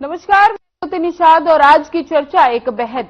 नमस्कार, मैं ज्योति निषाद और आज की चर्चा एक बेहद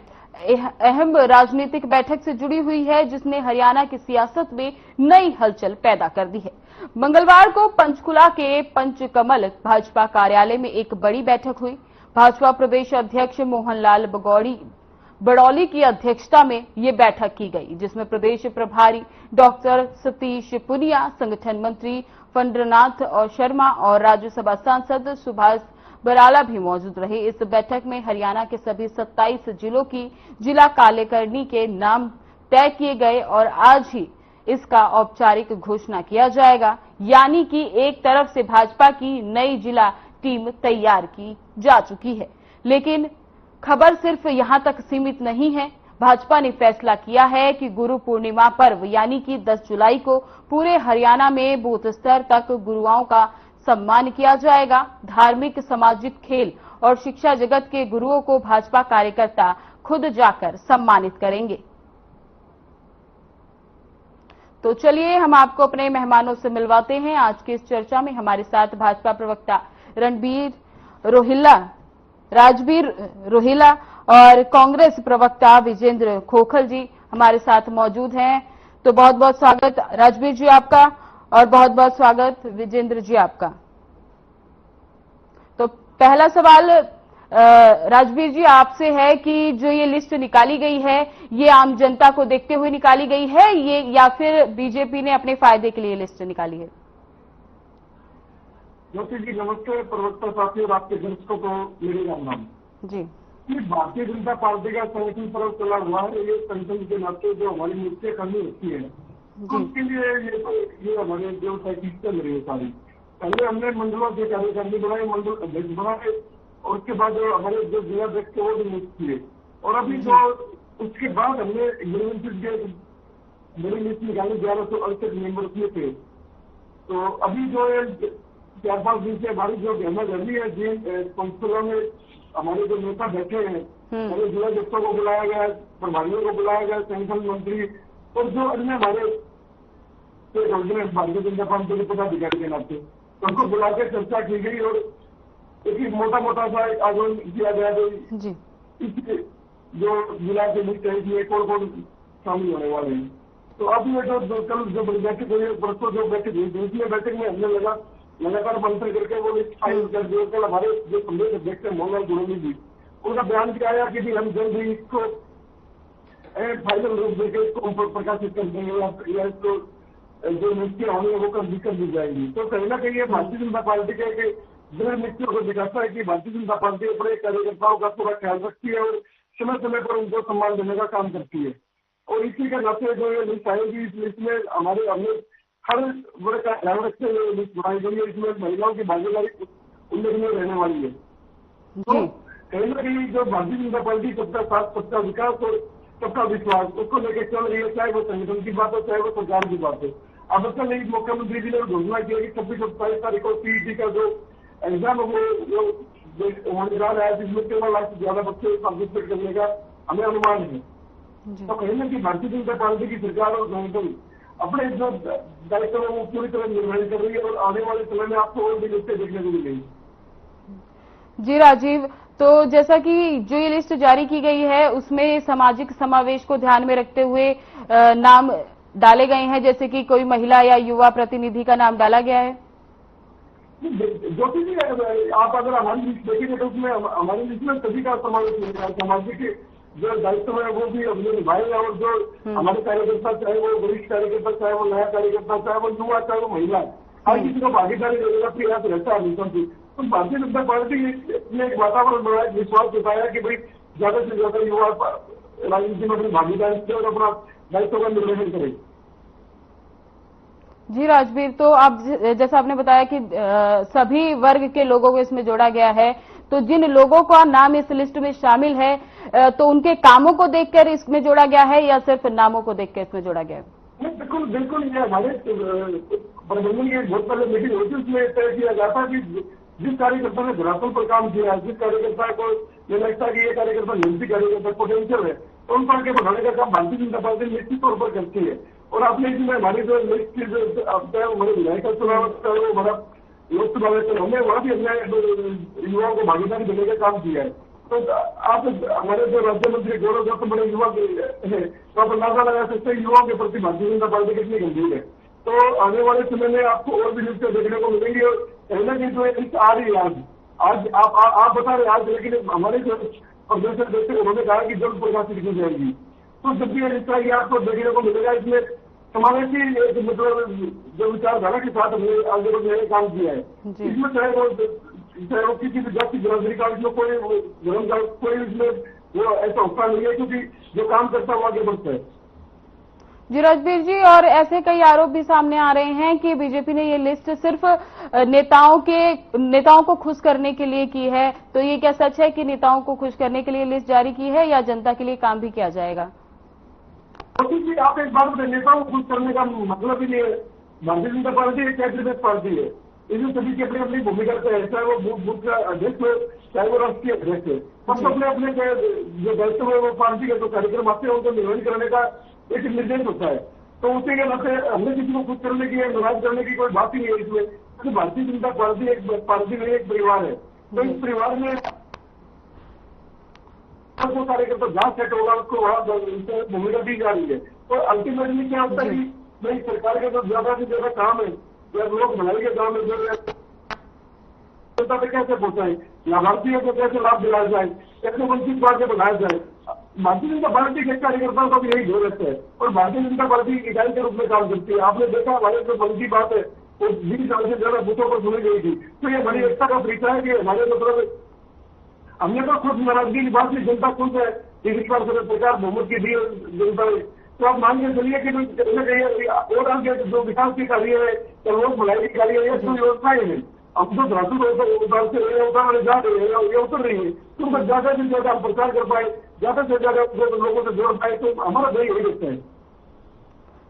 अहम राजनीतिक बैठक से जुड़ी हुई है जिसने हरियाणा की सियासत में नई हलचल पैदा कर दी है। मंगलवार को पंचकुला के पंचकमल भाजपा कार्यालय में एक बड़ी बैठक हुई। भाजपा प्रदेश अध्यक्ष मोहनलाल बड़ौली की अध्यक्षता में ये बैठक की गई, जिसमें प्रदेश प्रभारी डॉक्टर सतीश पुनिया, संगठन मंत्री फंड्रनाथ और शर्मा और राज्यसभा सांसद सुभाष बराला भी मौजूद रहे। इस बैठक में हरियाणा के सभी 27 जिलों की जिला कार्यकारिणी के नाम तय किए गए और आज ही इसका औपचारिक घोषणा किया जाएगा। यानी कि एक तरफ से भाजपा की नई जिला टीम तैयार की जा चुकी है, लेकिन खबर सिर्फ यहां तक सीमित नहीं है। भाजपा ने फैसला किया है कि गुरु पूर्णिमा पर्व यानी कि 10 जुलाई को पूरे हरियाणा में बूथ स्तर तक गुरुओं का सम्मान किया जाएगा। धार्मिक, सामाजिक, खेल और शिक्षा जगत के गुरुओं को भाजपा कार्यकर्ता खुद जाकर सम्मानित करेंगे। तो चलिए हम आपको अपने मेहमानों से मिलवाते हैं। आज की इस चर्चा में हमारे साथ भाजपा प्रवक्ता राजबीर रोहिला और कांग्रेस प्रवक्ता विजेंद्र खोखल जी हमारे साथ मौजूद हैं। तो बहुत बहुत स्वागत राजबीर जी आपका और बहुत बहुत स्वागत विजेंद्र जी आपका। तो पहला सवाल राजबीर जी आपसे है कि जो ये लिस्ट निकाली गई है, ये आम जनता को देखते हुए निकाली गई है ये या फिर बीजेपी ने अपने फायदे के लिए लिस्ट निकाली है? ज्योति जी नमस्ते, प्रवक्ता साथी और आपके दर्शकों को मेरे राम नाम जी। ये भारतीय जनता पार्टी का संगठन पर्व चला हुआ है। ये संगठन के नाते जो हमारी नीतियां करनी होती है उसके लिए ये हमारे व्यवसाय की चल रही है सारी। पहले हमने मंडलों के कार्यकारिणी बनाए, मंडल अध्यक्ष बनाए और उसके बाद जो हमारे जो जिला अध्यक्ष वो भी नियुक्त किए और अभी जो उसके बाद हमने बड़ी लिस्ट निकाली 1168 मेंबर किए थे। तो अभी जो 4-5 दिन से हमारी जो गहमा गर्मी है जिन पंचकुला में हमारे जो नेता बैठे हैं, हमारे जिला अध्यक्षों को बुलाया गया, प्रभारियों को बुलाया गया, संगठन मंत्री और जो अन्य हमारे भारतीय जनता पार्टी के पदाधिकारी के नाते उनको बुलाकर चर्चा की गई और एक मोटा सा आंदोलन किया गया। इसके जो जिला के मुख्य है कौन शामिल होने वाले हैं। तो अब ये जो कल जो बैठक हुई, परसों जो बैठक हुई, दूसरी बैठक में हमने लगातार मंथन करके वो लिस्ट फाइनल कर दिया। कल हमारे जो प्रदेश अध्यक्ष है मोहनलाल बड़ौली जी, उनका बयान किया आया कि हम जल्द ही इसको फाइनल रूप देकर इसको प्रकाशित कर देंगे या इसको जो नीतियां होंगी वो कर दी जाएगी। तो कहीं ना कहीं ये भारतीय जनता पार्टी के दृढ़ नीतियों को दिखाता है कि भारतीय जनता पार्टी अपने कार्यकर्ताओं का पूरा ख्याल रखती है और समय समय पर उनको सम्मान देने का काम करती है। और इसी के नाते जो ये लिस्ट आएगी, इस लिस्ट में हमने हर वर्ग का ध्यान रखते हुए लिस्ट बनाई गई है। इसमें महिलाओं की भागीदारी उल्लेखनीय रहने वाली है। तो कहीं ना कहीं जो भारतीय जनता पार्टी सबका साथ, सबका विकास और सबका विश्वास उसको लेकर चल रही है, चाहे वो संगठन की बात हो चाहे वो सरकार की बात हो। अब तक नहीं मुख्यमंत्री जी ने घोषणा की है कि 26 और 27 तारीख को सीईटी का जो एग्जाम होने जा रहा है जिसमें केवल 1 से ज्यादा बच्चे पार्टिसिपेट करने का हमें अनुमान है। तो कहीं ना कहीं भारतीय जनता पार्टी की सरकार और संगठन अपने जो दायित्व है वो पूरी तरह निर्वहन कर रही है और आने वाले समय में आपको और भी लिस्टें देखने को मिलेंगी। जी राजीव, तो जैसा कि जो ये लिस्ट जारी की गई है उसमें सामाजिक समावेश को ध्यान में रखते हुए नाम डाले गए हैं, जैसे कि कोई महिला या युवा प्रतिनिधि का नाम डाला गया है। ज्योति जी आप अगर हमारी लिस्ट देखेंगे तो उसमें हमारी लिस्ट में सभी का समावेश होगा। सामाजिक जो दायित्व है वो भी हमने निभाए और जो हमारे कार्यकर्ता, चाहे वो वरिष्ठ कार्यकर्ता, चाहे वो नया कार्यकर्ता, चाहे वो युवा, चाहे वो महिला, हर किसी को भागीदारी देने का प्रयास रहता है हमेशा से। तो भारतीय जनता पार्टी ने एक वातावरण बनाया, विश्वास जताया कि भाई ज्यादा से ज्यादा युवा राजनीति में अपनी भागीदारी से और अपना दायित्व का निर्वहन करें। जी राजबीर, तो आप जैसा आपने बताया कि सभी वर्ग के लोगों को इसमें जोड़ा गया है, तो जिन लोगों का नाम इस लिस्ट में शामिल है तो उनके कामों को देखकर इसमें जोड़ा गया है या सिर्फ नामों को देखकर इसमें जोड़ा गया है? बिल्कुल ये हमारे प्रबंधन की बहुत पहले मीटिंग होती है, उसमें तय किया जाता है कि जिस कार्यकर्ता ने धरातल पर काम किया, जिस कार्यकर्ता को ये लगता है कि ये कार्यकर्ता नियंत्रित कार्यकर्ता पोटेंशियल है, तो उन पर बढ़ाने का काम भारतीय जनता पार्टी निश्चित तौर पर करती है। और आपने इसमें हमारी जो लिस्ट की जो हमारे विधायक का चुनाव, वो हमारा लोकसभा में, तो हमने वहाँ भी हमने युवाओं को भागीदारी देने का काम किया है। तो आप हमारे जो राज्य मंत्री गौरव गौतम बड़े युवा है, तो आप अंदाजा लगा सकते हैं युवाओं के प्रति भारतीय जनता पार्टी कितनी गंभीर है। तो आने वाले समय में आपको और भी न्यूज देखने को मिलेंगे। और कहीं ना कहीं जो एक आ रही है आज आप बता रहे आज, लेकिन हमारे जो प्रदेश अध्यक्ष उन्होंने कहा कि जल्द प्रकाशित की जाएगी। तो जब भी इस तरह आपको देखने को मिलेगा, इसमें हमारे की मतलब जो विचारधारा के साथ हमने आगे बढ़ने का काम किया है, इसमें चाहे वो किसी भी जाति बिरादरी का इसमें कोई धर्म का कोई इसमें वो ऐसा होता नहीं है, क्योंकि जो काम करता है वो आगे बढ़ता है। जी राजवीर जी, और ऐसे कई आरोप भी सामने आ रहे हैं कि बीजेपी ने ये लिस्ट सिर्फ नेताओं को खुश करने के लिए की है। तो ये क्या सच है कि नेताओं को खुश करने के लिए लिस्ट जारी की है या जनता के लिए काम भी किया जाएगा? क्योंकि आप एक बात बताइए, नेताओं को खुश करने का मतलब ही नहीं है। भारतीय जनता पार्टी एक कैबिनेट पार्टी है, इसमें सभी की अपनी अपनी भूमिका है, चाहे वो बूथ का अध्यक्ष हो चाहे वो राष्ट्रीय अध्यक्ष है। सब अपने अपने जो दायित्व है वो पार्टी के जो कार्यक्रम आते हैं उनको निर्वहन करने का एक निर्देश होता है। तो उसी के नाते हमने किसी को खुश करने की नाराज करने की कोई बात ही नहीं है इसमें। तो भारतीय जनता पार्टी एक पार्टी नहीं, एक परिवार है। तो इस परिवार में जो कार्यकर्ता जहाँ सेट होगा उसको वहाँ भूमिका दी जा रही है। तो अल्टीमेटली क्या होता है कि भाई सरकार का जो ज्यादा से ज्यादा काम है या लोग भलाई के काम है, जो जनता पे कैसे पहुंचाए, लाभार्थियों को कैसे लाभ दिलाया जाए, कैसे वंचित बात बढ़ाया जाए। भारतीय जनता पार्टी के कार्यकर्ताओं का भी यही जोर रहता है और भारतीय जनता पार्टी इकाई के रूप में काम करती है। आपने देखा हमारे जो मन की बात है वो 20 साल से ज्यादा बूथों पर सुनी गई थी। तो ये बड़ी एकता का परिचय है कि हमारे मतलब हमने तो खुद नाराजगी की बात की, जनता खुद है इस बार सरकार बहुमत की दी जनता ने। तो आप मान के चलिए कि और आगे जो विकास की कार्य है या लोग भलाई की कार्य है या कोई व्यवस्थाएं है, अब जो धातु उतार से जा रही है ये उतर रही है, तो ज्यादा से ज्यादा हम प्रचार कर पाए, ज्यादा से ज्यादा लोगों से जोड़ पाए, तो हमारा ध्येय यही रहता है।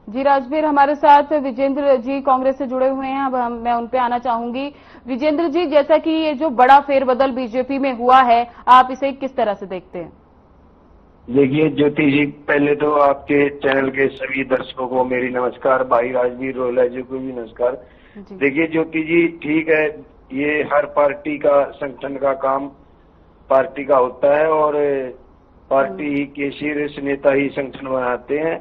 जी राजवीर, हमारे साथ विजेंद्र जी कांग्रेस से जुड़े हुए हैं। अब मैं उन पे आना चाहूंगी। विजेंद्र जी, जैसा कि ये जो बड़ा फेरबदल बीजेपी में हुआ है, आप इसे किस तरह से देखते हैं? देखिए ज्योति जी, पहले तो आपके चैनल के सभी दर्शकों को मेरी नमस्कार, भाई राजवीर रोहला जी को भी नमस्कार। देखिए ज्योति जी, ठीक है, ये हर पार्टी का संगठन का काम पार्टी का होता है और पार्टी के शीर्ष नेता ही संगठन बनाते हैं।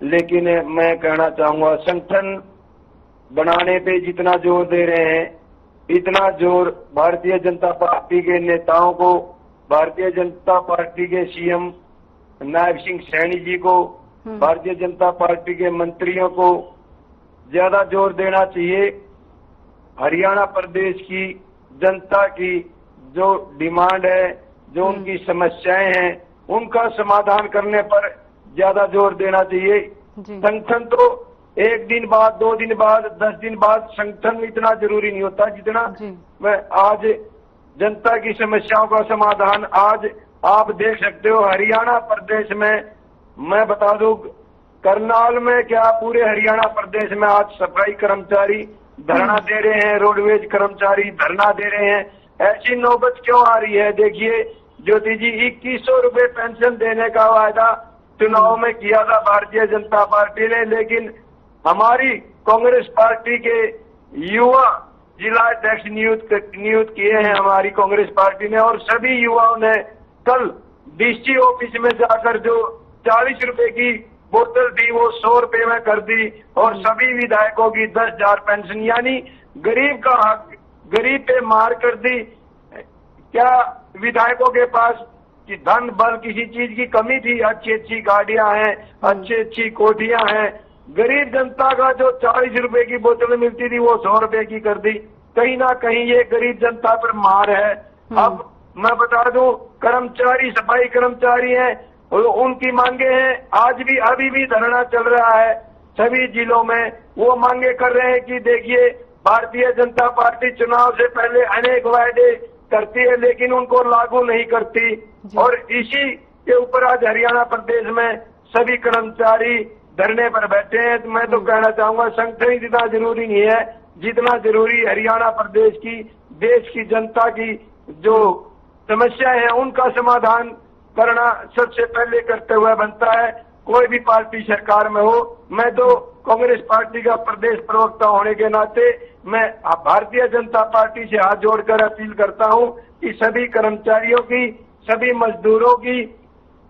लेकिन मैं कहना चाहूंगा, संगठन बनाने पे जितना जोर दे रहे हैं, इतना जोर भारतीय जनता पार्टी के नेताओं को, भारतीय जनता पार्टी के सीएम नायब सिंह सैनी जी को, भारतीय जनता पार्टी के मंत्रियों को ज्यादा जोर देना चाहिए। हरियाणा प्रदेश की जनता की जो डिमांड है, जो उनकी समस्याएं हैं, उनका समाधान करने पर ज्यादा जोर देना चाहिए। संगठन तो एक दिन बाद, 2 दिन बाद, 10 दिन बाद, संगठन इतना जरूरी नहीं होता जितना मैं आज जनता की समस्याओं का समाधान आज आप देख सकते हो। हरियाणा प्रदेश में मैं बता दूं, करनाल में क्या पूरे हरियाणा प्रदेश में आज सफाई कर्मचारी धरना दे रहे हैं, रोडवेज कर्मचारी धरना दे रहे हैं। ऐसी नौबत क्यों आ रही है? देखिए ज्योति जी, 2100 रुपए पेंशन देने का वायदा चुनाव में किया था भारतीय जनता पार्टी ने, लेकिन हमारी कांग्रेस पार्टी के युवा जिला अध्यक्ष नियुक्त किए हैं हमारी कांग्रेस पार्टी ने, और सभी युवाओं ने कल डीसी ऑफिस में जाकर जो 40 रुपए की बोतल थी वो 100 रुपए में कर दी, और सभी विधायकों की 10,000 पेंशन, यानी गरीब का हक गरीब पे मार कर दी। क्या विधायकों के पास कि धन बल किसी चीज की कमी थी? अच्छी अच्छी गाड़ियां हैं, अच्छी अच्छी कोठियां हैं। गरीब जनता का जो 40 रुपए की बोतल मिलती थी वो 100 रुपए की कर दी। कहीं ना कहीं ये गरीब जनता पर मार है। अब मैं बता दूं, कर्मचारी सफाई कर्मचारी हैं, उनकी मांगे हैं, आज भी अभी भी धरना चल रहा है सभी जिलों में। वो मांगे कर रहे हैं कि देखिए, भारतीय जनता पार्टी चुनाव से पहले अनेक वायदे करती है लेकिन उनको लागू नहीं करती, और इसी के ऊपर आज हरियाणा प्रदेश में सभी कर्मचारी धरने पर बैठे हैं। तो मैं तो कहना चाहूंगा, संगठन इतना जरूरी नहीं है जितना जरूरी हरियाणा प्रदेश की, देश की जनता की जो समस्याएं हैं उनका समाधान करना सबसे पहले करते हुए बनता है। कोई भी पार्टी सरकार में हो, मैं तो कांग्रेस पार्टी का प्रदेश प्रवक्ता होने के नाते मैं भारतीय जनता पार्टी से हाथ जोड़कर अपील करता हूं कि सभी कर्मचारियों की, सभी मजदूरों की,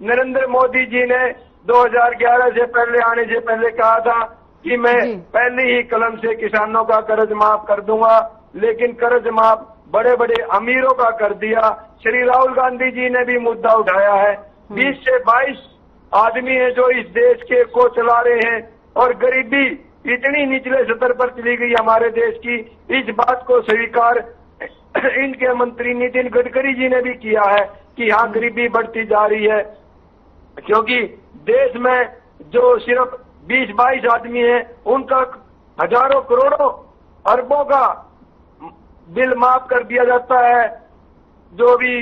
नरेंद्र मोदी जी ने 2011 से पहले आने से पहले कहा था कि मैं पहले ही कलम से किसानों का कर्ज माफ कर दूंगा, लेकिन कर्ज माफ बड़े बड़े अमीरों का कर दिया। श्री राहुल गांधी जी ने भी मुद्दा उठाया है। 20 से 22 आदमी हैं जो इस देश के को चला रहे हैं और गरीबी इतनी निचले स्तर पर चली गई हमारे देश की। इस बात को स्वीकार इनके मंत्री नितिन गडकरी जी ने भी किया है कि यहाँ गरीबी बढ़ती जा रही है, क्योंकि देश में जो सिर्फ 20-22 आदमी हैं उनका हजारों करोड़ों अरबों का बिल माफ कर दिया जाता है। जो भी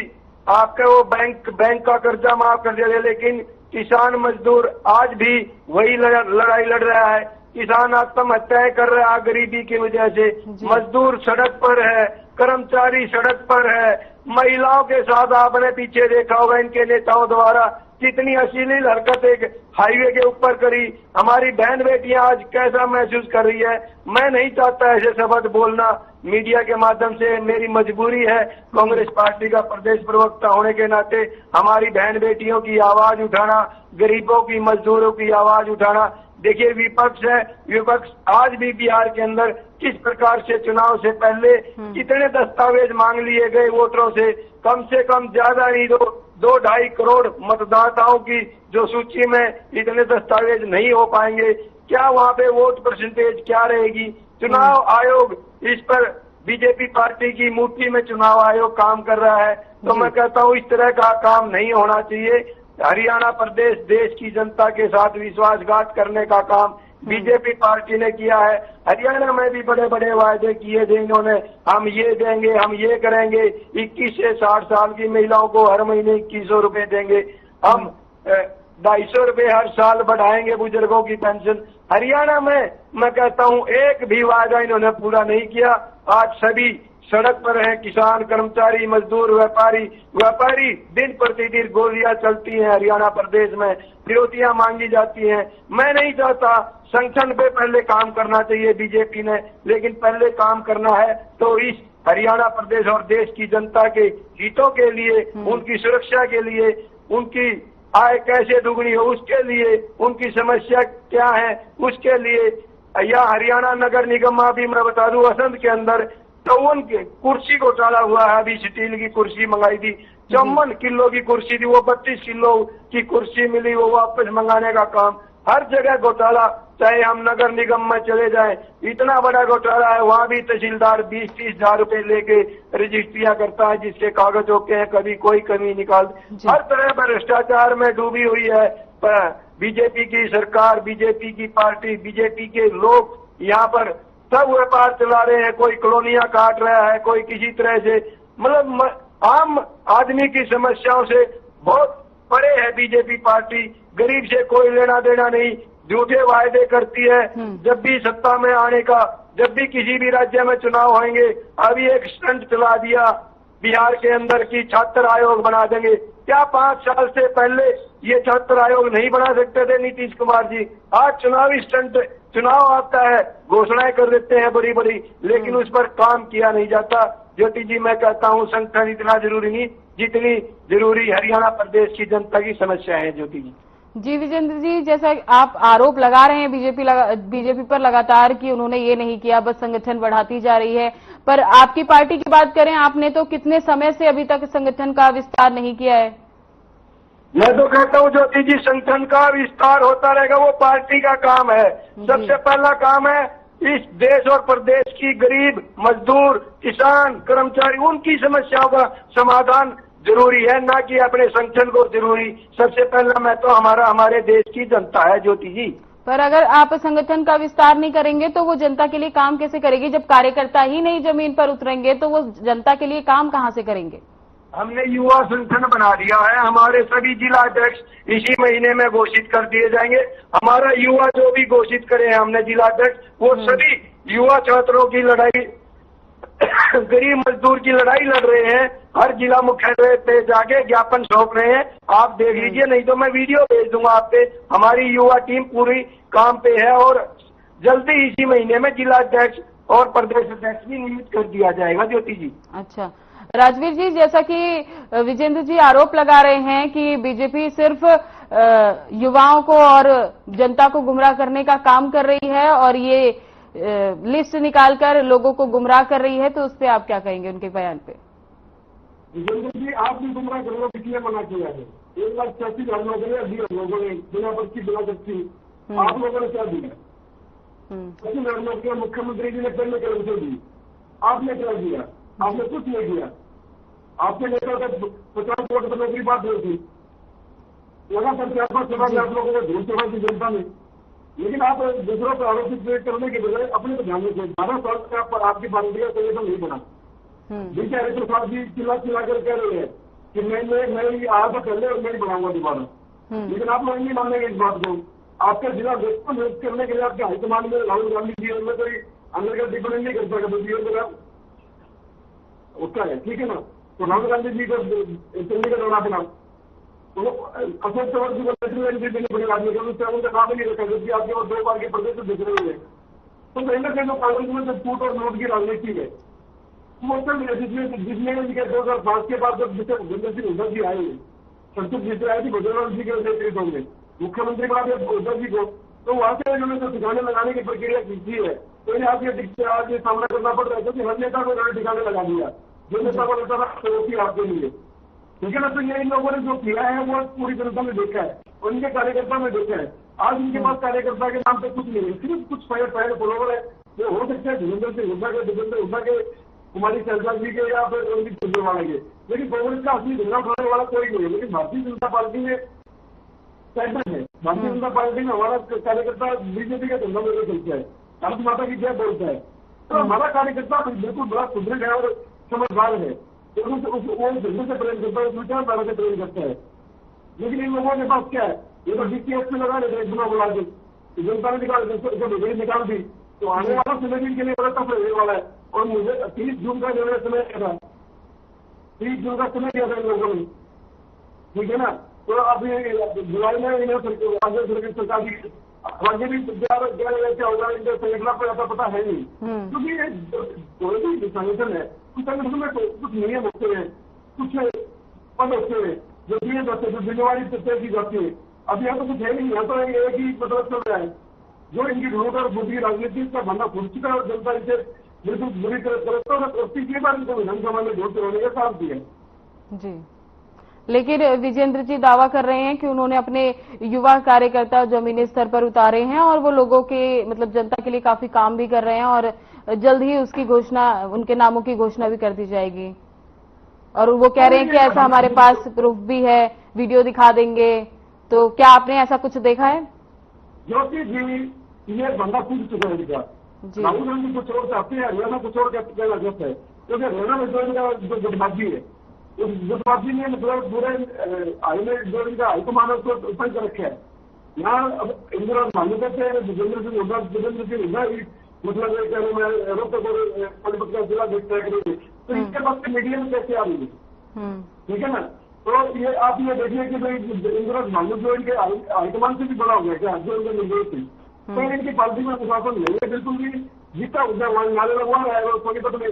आपका वो बैंक का कर्जा माफ कर दिया जाए, लेकिन किसान मजदूर आज भी वही लड़ाई लड़ रहा है। किसान आत्महत्याएं कर रहा है गरीबी की वजह से, मजदूर सड़क पर है, कर्मचारी सड़क पर है। महिलाओं के साथ आपने पीछे देखा होगा इनके नेताओं द्वारा कितनी अश्लील हरकत एक हाईवे के ऊपर करी। हमारी बहन बेटियां आज कैसा महसूस कर रही है। मैं नहीं चाहता ऐसे शब्द बोलना मीडिया के माध्यम से, मेरी मजबूरी है कांग्रेस पार्टी का प्रदेश प्रवक्ता होने के नाते हमारी बहन बेटियों की आवाज उठाना, गरीबों की, मजदूरों की आवाज उठाना। देखिए विपक्ष है, विपक्ष आज भी बिहार के अंदर किस प्रकार से चुनाव से पहले कितने दस्तावेज मांग लिए गए वोटरों से कम ज्यादा नहीं 2-2.5 करोड़ मतदाताओं की जो सूची में इतने दस्तावेज नहीं हो पाएंगे। क्या वहाँ पे वोट परसेंटेज क्या रहेगी? चुनाव आयोग इस पर बीजेपी पार्टी की मुट्ठी में चुनाव आयोग काम कर रहा है, तो मैं कहता हूँ इस तरह का काम नहीं होना चाहिए। हरियाणा प्रदेश देश की जनता के साथ विश्वासघात करने का काम बीजेपी पार्टी ने किया है। हरियाणा में भी बड़े बड़े वायदे किए थे इन्होंने, हम ये देंगे, हम ये करेंगे, 21 से 60 साल की महिलाओं को हर महीने 2100 रुपए देंगे, हम 250 रुपए हर साल बढ़ाएंगे बुजुर्गों की पेंशन। हरियाणा में मैं कहता हूँ एक भी वायदा इन्होंने पूरा नहीं किया। आज सभी सड़क पर हैं, किसान, कर्मचारी, मजदूर, व्यापारी दिन प्रतिदिन गोलियां चलती हैं हरियाणा प्रदेश में, फिरौतियां मांगी जाती हैं। मैं नहीं चाहता, संगठन पे पहले काम करना चाहिए बीजेपी ने, लेकिन पहले काम करना है तो इस हरियाणा प्रदेश और देश की जनता के हितों के लिए, उनकी सुरक्षा के लिए, उनकी आय कैसे दुगनी हो उसके लिए, उनकी समस्या क्या है उसके लिए। या हरियाणा नगर निगम अभी मैं बता दूं असंध के अंदर 54 कुर्सी घोटाला हुआ है। अभी स्टील की कुर्सी मंगाई थी, 54 किलो की कुर्सी थी, वो 32 किलो की कुर्सी मिली, वो वापस मंगाने का काम। हर जगह घोटाला, चाहे हम नगर निगम में चले जाएं, इतना बड़ा घोटाला है। वहाँ भी तहसीलदार 20-30 हजार रुपए लेके रजिस्ट्रियां करता है, जिसके कागज होते हैं, कभी कोई कमी निकाल। हर तरह भ्रष्टाचार में डूबी हुई है बीजेपी की सरकार, बीजेपी की पार्टी, बीजेपी के लोग। यहाँ पर सब व्यापार चला रहे हैं, कोई कॉलोनियां काट रहा है, कोई किसी तरह से, मतलब आम आदमी की समस्याओं से बहुत परे है बीजेपी पार्टी। गरीब से कोई लेना देना नहीं, झूठे वायदे करती है। जब भी सत्ता में आने का, जब भी किसी भी राज्य में चुनाव होंगे, अभी एक स्टंट चला दिया बिहार के अंदर की छात्र आयोग बना देंगे। क्या 5 साल से पहले ये छात्र आयोग नहीं बना सकते थे नीतीश कुमार जी? आज चुनावी स्टंट, चुनाव आता है, घोषणाएं कर देते हैं बड़ी बड़ी, लेकिन उस पर काम किया नहीं जाता। ज्योति जी, मैं कहता हूँ संगठन इतना जरूरी नहीं जितनी जरूरी हरियाणा प्रदेश की जनता की समस्या है। ज्योति जी। जी विजेंद्र जी, जैसा आप आरोप लगा रहे हैं बीजेपी पर लगातार कि उन्होंने ये नहीं किया, बस संगठन बढ़ाती जा रही है, पर आपकी पार्टी की बात करें, आपने तो कितने समय से अभी तक संगठन का विस्तार नहीं किया है? मैं तो कहता हूँ ज्योति जी, संगठन का विस्तार होता रहेगा, वो पार्टी का काम है। सबसे पहला काम है इस देश और प्रदेश की गरीब, मजदूर, किसान, कर्मचारी, उनकी समस्याओं का समाधान जरूरी है, ना कि अपने संगठन को जरूरी। सबसे पहला मैं तो हमारे देश की जनता है। ज्योति जी, पर अगर आप संगठन का विस्तार नहीं करेंगे तो वो जनता के लिए काम कैसे करेगी? जब कार्यकर्ता ही नहीं जमीन पर उतरेंगे तो वो जनता के लिए काम कहाँ से करेंगे? हमने युवा संगठन बना दिया है, हमारे सभी जिला अध्यक्ष इसी महीने में घोषित कर दिए जाएंगे। हमारा युवा जो भी घोषित करे हैं हमने जिला अध्यक्ष, वो सभी युवा छात्रों की लड़ाई, गरीब मजदूर की लड़ाई लड़ रहे हैं। हर जिला मुख्यालय पे जाके ज्ञापन सौंप रहे हैं, आप देख लीजिए, नहीं तो मैं वीडियो भेज दूंगा आप पे। हमारी युवा टीम पूरी काम पे है और जल्दी इसी महीने में जिला अध्यक्ष और प्रदेश अध्यक्ष भी नियुक्त कर दिया जाएगा ज्योति जी। अच्छा राजवीर जी, जैसा कि विजेंद्र जी आरोप लगा रहे हैं कि बीजेपी सिर्फ युवाओं को और जनता को गुमराह करने का काम कर रही है और ये लिस्ट निकालकर लोगों को गुमराह कर रही है, तो उस पर आप क्या कहेंगे उनके बयान पे? विजेंद्र जी, आप भी गुमराह करो, किसने मना किया है? 1,80,000 लोगों ने, 20 लोगों ने बिना पर्ची बिना पर्ची आप लोगों ने क्या दिया? 80,000 नौकरियां मुख्यमंत्री जी ने पहले कर्म से दी, आपने क्या दिया? आपने कुछ नहीं किया। आपके नेता का 50 वोट पर नौकरी बात नहीं थी, लगातार 4-5 सभा आप लोगों ने धूल चढ़ा दी जनता ने। लेकिन आप दूसरों पर आरोपित करने के बजाय अपने को ध्यान रखें। 12 साल से आपकी पार्टी का संगठन नहीं बना। बीच हरिश्वर साहब जी चिल्ला कर कह रहे हैं कि मैं आया था पहले और मैं ही बनाऊंगा दोबारा, लेकिन आप लोग नहीं मानेंगे इस बात को। आपके जिला अध्यक्ष को नियुक्त करने के लिए आपके हाईकमान में राहुल गांधी जी में कोई अंदर का टिप्पणी नहीं कर सकता, उसका है, ठीक है ना? तो राहुल गांधी जी को चंडीगढ़ आना पड़ा, तो अशोक चौहान जी को नेशनल एंट्री देनी पड़ी आदमी को, उससे उनका नाम ही नहीं रखा, जबकि आपके वो 2 बार के प्रदेश से दिख रहे हैं। तो कहीं ना कहीं जो कांग्रेस में जो फूट और नोट की राजनीति है, जिसमें इनके 2005 के बाद जब जिसे भूपेंद्र सिंह हुड्डा जी आए, संतुष्ट जीत आए थे भजनलाल जी के नेतृत्व में, मुख्यमंत्री बना दिया हुड्डा जी को, तो वहां से इन्होंने जो ठिकाने लगाने की प्रक्रिया की है, तो इन्हें आज ये सामना करना पड़ रहा है, क्योंकि हर नेता को इन्होंने ठिकाने लगा दिया, जो नेता को लगता था चुनौती आपके लिए, ठीक है ना? तो ये इन लोगों ने जो किया है वो पूरी जनता ने देखा है और इनके कार्यकर्ता ने देखा है। आज इनके पास कार्यकर्ता के नाम पे कुछ नहीं है, सिर्फ कुछ फायर फॉलोवर है, जो हो सकते हैं धर्मेंद्र सिंह हुड्डा के कुमारी शैलजा जी के या फिर रंजीत सुरजेवाला के, लेकिन कांग्रेस का असली धंधा उठाने वाला कोई नहीं है। लेकिन भारतीय जनता पार्टी में सेंटर है, भारतीय जनता पार्टी में हमारा कार्यकर्ता बीजेपी का धंधा लेकर चलता है, भारत माता की जय बोलता है, तो हमारा कार्यकर्ता बिल्कुल बड़ा सुदृढ़ है और समझदार है, तो वो धंधे से प्रेम करता है, उस विचारधारा से प्रेम करता है। लेकिन इन लोगों के पास क्या है? ये तो डीपीएस में लगा देते गुना बुला के, जनता ने निकाल दी, तो आने वाला समय भी इनके लिए बड़ा टफ रहने वाला है। और मुझे 30 जून का जो समय दिया था, 30 जून का समय दिया था इन लोगों ने, ठीक है ना? तो अभी जुलाई में इन्हें सरकार की आगे भी क्या होगा इनके संगठन पर ऐसा पता है नहीं, क्योंकि ये कोई भी संगठन है, उस संगठन में कुछ नियम होते हैं, कुछ पद होते हैं जो दिए जाते हैं, जो जिम्मेवारी तय की जाती है। अब यहाँ तो कुछ है नहीं, यहाँ तो एक ही मतलब चल रहा है, जो इनकी ढूंढ और बुद्धि राजनीति का बनना खुद चुका है, जनता इसे बिल्कुल बुरी तरह तीसरी बार इनको विधानसभा में वोट करवाने का साथ दिया जी। लेकिन विजेंद्र जी दावा कर रहे हैं कि उन्होंने अपने युवा कार्यकर्ता जमीनी स्तर पर उतारे हैं और वो लोगों के मतलब जनता के लिए काफी काम भी कर रहे हैं और जल्द ही उसकी घोषणा, उनके नामों की घोषणा भी कर दी जाएगी। और वो कह रहे हैं कि ऐसा हमारे पास प्रूफ भी है, वीडियो दिखा देंगे। तो क्या आपने ऐसा कुछ देखा है? ज्योति जी, ये बंदा कूद चुका है इनका। राहुल गांधी कुछ और चाहते हैं, हरियाणा कुछ और कहना चाहता है, क्योंकि हरियाणा में जो इनका जो गठबाजी है, उस गठबाजी ने मतलब पूरे जो इनका हाईकमान है उसको ऊपर कर रखा है। यहाँ अब इंदिरा मान्यता से भूपेंद्र सिंह हुड्डा ही मतलब रोहतक और पानीपत का जिला देखता है, तो इसके बाद मीडिया में कैसे आ रही है, ठीक है ना? तो ये आप ये देखिए कि भाई इंदिरा मान्यता जो इनके हाईकमान से भी बड़ा हो गया क्या, जो इनके निर्देश थे, तो इनकी पार्टी में प्रशासन नहीं है बिल्कुल भी। जितना उद्या नाले लगवा रहा है सोनीपत में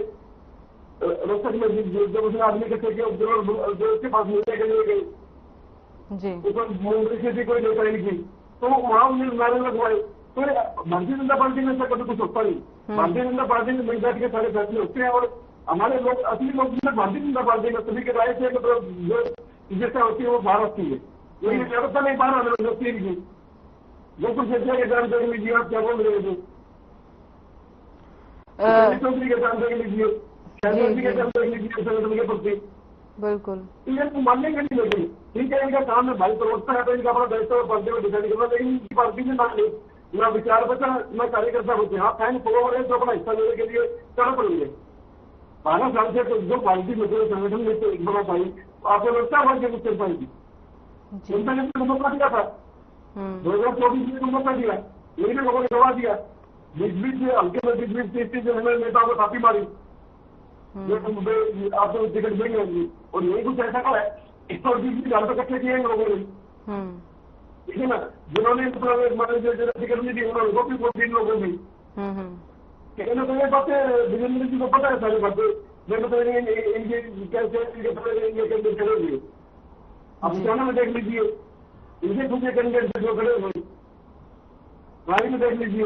रोहतक में, जब उसने आदमी के जो उसके पास मिलने के लिए गई मुंबई से भी कोई नेता नहीं थी, तो वहां उन्हें नारे लगवाए। तो भारतीय जनता पार्टी में ऐसा कभी कुछ होता नहीं। भारतीय जनता पार्टी में मिल के सारे फैसले होते हैं और हमारे लोग असली लोग भारतीय जनता पार्टी में सभी के राय से मतलब जो विशेषता होती है वो बाहर आती है, लेकिन व्यवस्था नहीं बाहर आने लगती है। जो कुछ के जानकारी लीजिए, आप क्या बोल रहे थे, चौधरी के जानकारी लीजिए, के जानकारी लीजिए संगठन के प्रति, बिल्कुल ये मानने के नहीं लगे। ठीक है, इनका काम है भाई प्रवक्ता है, तो इनका अपना दायित्व पार्टी में डिसाइड करना, लेकिन इनकी पार्टी में ना विचार बचा न कार्यकर्ता बचे। हाँ, फैन फॉलोवर है जो अपना हिस्सा लेने के लिए तड़प रही है। 12 साल से जो पार्टी में संगठन में एक बड़ा पाई, आपको लगता है वर्ग कुछ चल पाएगी? जनता ने तो मौका दिया था, 2024 में मौका दिया, लेकिन लोगों ने गवा दिया। बीच बीच में हल्के में बीच 30 हमें नेताओं को छापी मारी, आपको टिकट देंगे, और यही कुछ ऐसा है, 120 हजार तो इकट्ठे किए इन लोगों ने। ठीक है ना, जिन्होंने करनी थी उन्होंने वो भी 3 लोगों की कहना। तो ये बातें विजेंद्र जी को पता है सारी बातें। मैंने तो इनके कैसे इनके चलेंगे आप हरियाणा में देख लीजिए, इनके दूसरे कैंडिडेट जो खड़े हुए गाड़ी में देख लीजिए,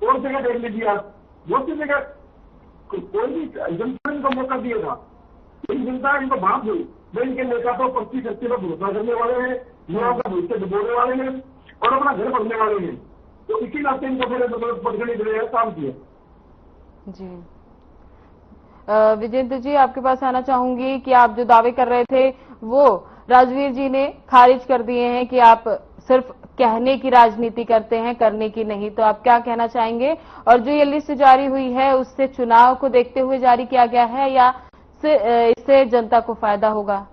और जगह देख लीजिए आप, बहुत सी जगह कोई भी जनता ने इनको मौका दिया था, लेकिन जनता इनको भाग गई। वे इनके नेता तो 25-30 पर भरोसा करने वाले हैं, युवाओं का भविष्य डुबोने वाले हैं और अपना घर बनने वाले हैं। तो इसी नाते इनको मेरे पटखनी के लिए काम किया। जी विजेंद्र जी, आपके पास आना चाहूंगी कि आप जो दावे कर रहे थे वो राजवीर जी ने खारिज कर दिए हैं कि आप सिर्फ कहने की राजनीति करते हैं, करने की नहीं। तो आप क्या कहना चाहेंगे? और जो ये लिस्ट जारी हुई है उससे चुनाव को देखते हुए जारी किया गया है या इससे जनता को फायदा होगा?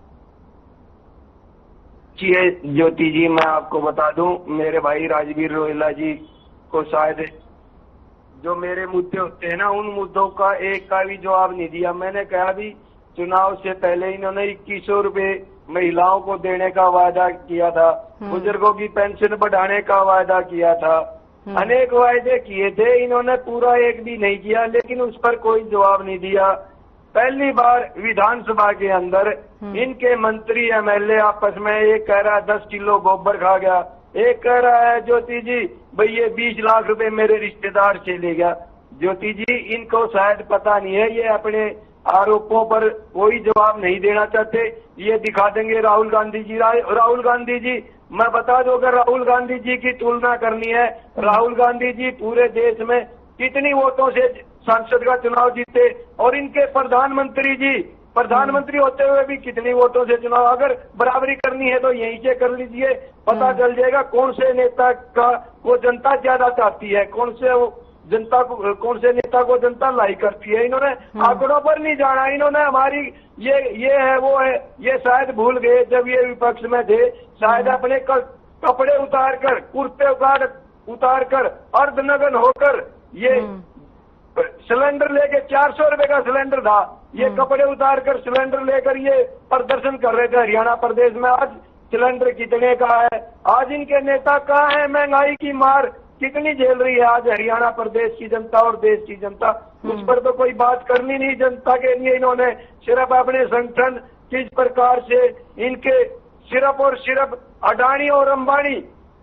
जी ज्योति जी, मैं आपको बता दूं, मेरे भाई राजवीर रोहिला जी को शायद जो मेरे मुद्दे होते हैं ना, उन मुद्दों का एक का भी जवाब नहीं दिया। मैंने कहा भी चुनाव से पहले इन्होंने 2100 रुपए महिलाओं को देने का वादा किया था, बुजुर्गों की पेंशन बढ़ाने का वादा किया था, अनेक वायदे किए थे, इन्होंने पूरा एक भी नहीं किया, लेकिन उस पर कोई जवाब नहीं दिया। पहली बार विधानसभा के अंदर इनके मंत्री एमएलए आपस में, एक कह रहा है 10 किलो गोबर खा गया, एक कह रहा है ज्योति जी भाई ये 20 लाख रुपए मेरे रिश्तेदार से ले गया। ज्योति जी, इनको शायद पता नहीं है, ये अपने आरोपों पर कोई जवाब नहीं देना चाहते। ये दिखा देंगे राहुल गांधी जी। राहुल गांधी जी, मैं बता दूं, अगर राहुल गांधी जी की तुलना करनी है, राहुल गांधी जी पूरे देश में कितनी वोटों से संसद का चुनाव जीते, और इनके प्रधानमंत्री जी प्रधानमंत्री होते हुए भी कितनी वोटों से चुनाव। अगर बराबरी करनी है तो यहीं से कर लीजिए, पता चल जाएगा कौन से नेता का वो जनता ज्यादा चाहती है, कौन से नेता को जनता लाइक करती है। इन्होंने आंकड़ों पर नहीं जाना, इन्होंने हमारी ये है वो है, ये शायद भूल गए जब ये विपक्ष में थे, शायद अपने कपड़े उतार कर, कुर्ते उतार कर अर्धनग्न होकर ये सिलेंडर लेके 400 रुपए का सिलेंडर था, ये कपड़े उतार कर सिलेंडर लेकर ये प्रदर्शन कर रहे थे हरियाणा प्रदेश में। आज सिलेंडर कितने का है? आज इनके नेता कहाँ है? महंगाई की मार कितनी झेल रही है आज हरियाणा प्रदेश की जनता और देश की जनता? उस पर तो कोई बात करनी नहीं। जनता के लिए इन्होंने सिर्फ अपने संगठन किस प्रकार से इनके सिर्फ और सिर्फ अडानी और अंबानी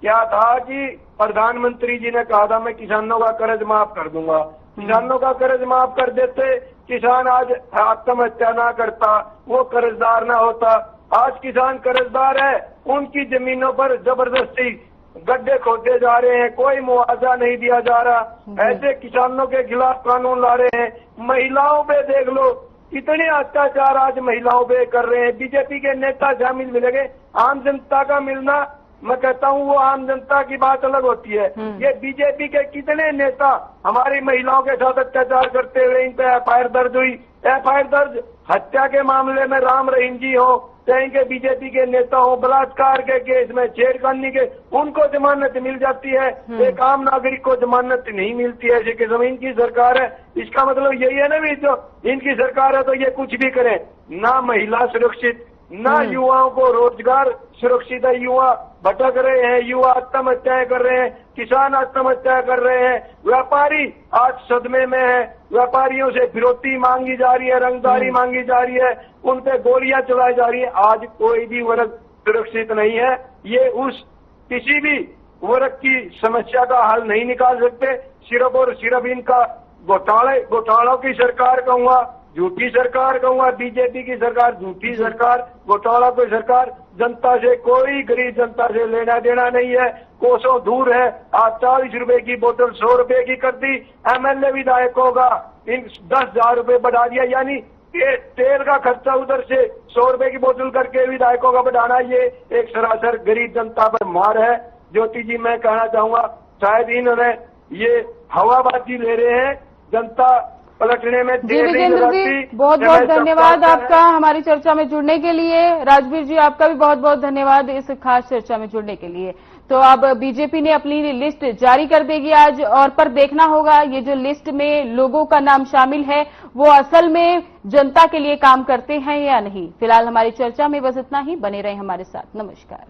क्या था कि प्रधानमंत्री जी ने कहा था मैं किसानों का कर्ज माफ कर दूंगा, किसानों का कर्ज माफ कर देते, किसान आज आत्महत्या ना करता, वो कर्जदार ना होता। आज किसान कर्जदार है, उनकी जमीनों पर जबरदस्ती गड्ढे खोदे जा रहे हैं, कोई मुआवजा नहीं दिया जा रहा, ऐसे किसानों के खिलाफ कानून ला रहे हैं। महिलाओं पे देख लो कितने अत्याचार आज महिलाओं पे कर रहे हैं। बीजेपी के नेता शामिल मिलेंगे, आम जनता का मिलना, मैं कहता हूँ वो आम जनता की बात अलग होती है। ये बीजेपी के कितने नेता हमारी महिलाओं के साथ अत्याचार करते हुए इन पे एफआईआर दर्ज हुई, एफआईआर दर्ज हत्या के मामले में राम रहीम जी हो, चाहे के बीजेपी के नेता हो, बलात्कार के केस में, छेड़खानी के, उनको जमानत मिल जाती है, एक आम नागरिक को जमानत नहीं मिलती है। ऐसी किस्म इनकी सरकार है, इसका मतलब यही है ना भी जो इनकी सरकार है तो ये कुछ भी करे, ना महिला सुरक्षित, ना युवाओं को रोजगार सुरक्षित है। युवा भटक रहे हैं, युवा आत्महत्याएं कर रहे हैं, किसान आत्महत्या कर रहे हैं, व्यापारी आज सदमे में है, व्यापारियों से फिरौती मांगी जा रही है, रंगदारी मांगी जा रही है, उन पे गोलियां चलाई जा रही है। आज कोई भी वर्ग सुरक्षित नहीं है। ये उस किसी भी वर्ग की समस्या का हल नहीं निकाल सकते। सिर्फ और सिर्फ इनका घोटालों की सरकार कहूंगा, झूठी सरकार कहूंगा, बीजेपी की सरकार झूठी सरकार, घोटाला की सरकार। जनता से कोई गरीब जनता से लेना देना नहीं है, कोसों दूर है। आज 40 रुपए की बोतल 100 रुपए की कर दी। एमएलए विधायकों का इन 10,000 रुपए बढ़ा दिया, यानी तेल का खर्चा उधर से 100 रुपए की बोतल करके विधायकों का बढ़ाना, ये एक सरासर गरीब जनता पर मार है। ज्योति जी, मैं कहना चाहूंगा शायद इन्होंने ये हवाबाजी ले रहे हैं, जनता पलटने में जी। विजेंद्र जी, बहुत बहुत धन्यवाद आपका हमारी चर्चा में जुड़ने के लिए। राजवीर जी, आपका भी बहुत बहुत धन्यवाद इस खास चर्चा में जुड़ने के लिए। तो अब बीजेपी ने अपनी लिस्ट जारी कर देगी आज, और पर देखना होगा ये जो लिस्ट में लोगों का नाम शामिल है वो असल में जनता के लिए काम करते हैं या नहीं। फिलहाल हमारी चर्चा में बस इतना ही। बने रहें हमारे साथ। नमस्कार।